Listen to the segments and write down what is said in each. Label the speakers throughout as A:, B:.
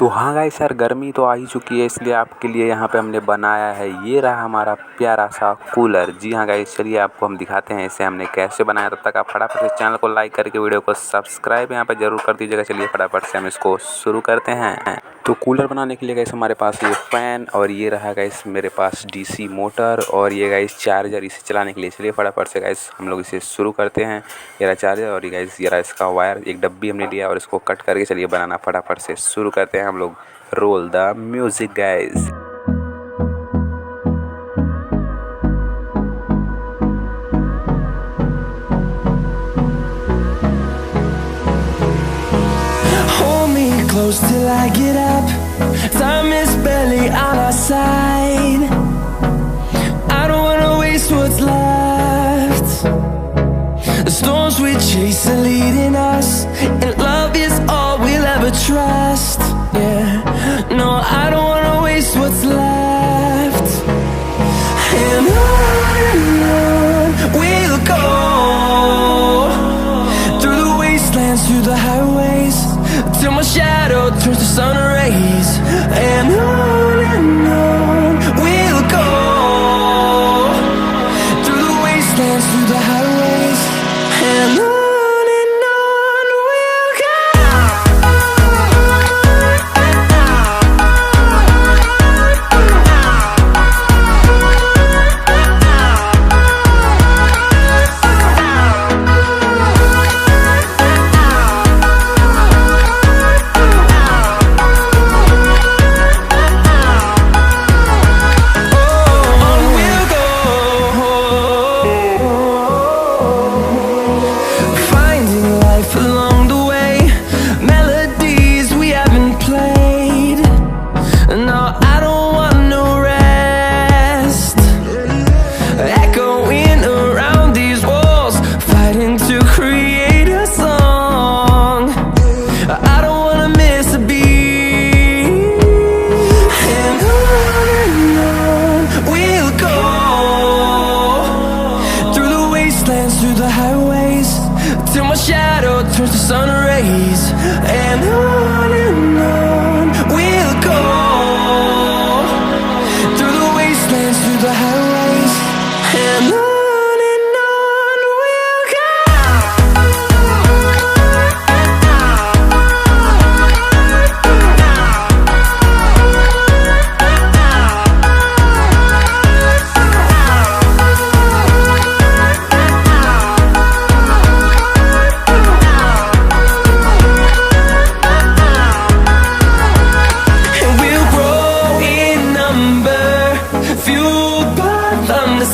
A: तो हाँ गाइस यार, गर्मी तो आ ही चुकी है, इसलिए आपके लिए यहाँ पे हमने बनाया है, ये रहा हमारा प्यारा सा कूलर। जी हाँ गाइस, चलिए आपको हम दिखाते हैं इसे हमने कैसे बनाया। तब तक आप फटाफट से चैनल को लाइक करके वीडियो को सब्सक्राइब यहाँ पे जरूर कर दीजिएगा। चलिए फटाफट से हम इसको शुरू करते हैं। तो कूलर बनाने के लिए गाइस हमारे पास ये फ़ैन और ये रहा गाइस मेरे पास डीसी मोटर और ये गाइस चार्जर इसे चलाने के लिए। चलिए फटाफट से गाइस हम लोग इसे शुरू करते हैं। ये रहा चार्जर और ये गाइस ये रहा इसका वायर, एक डब्बी हमने लिया और इसको कट करके चलिए बनाना फटाफट से शुरू करते हैं हम लोग। Roll the music guys.
B: Close till I get up. Time is barely on our side. I don't wanna waste what's left. The storms we chase are leading us, and love is all we'll ever trust. Yeah, no, I don't wanna waste what's left. And on we'll go, through the wastelands, through the highways, till my shadow turns to sun rays. And on we'll go, through the wastelands, through the highways, and on we'll go. Through the highways, till my shadow turns to sun rays. And on we'll go, through the wastelands, through the highways, and on we'll go.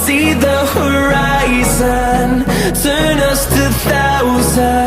B: See the horizon, turn us to thousands.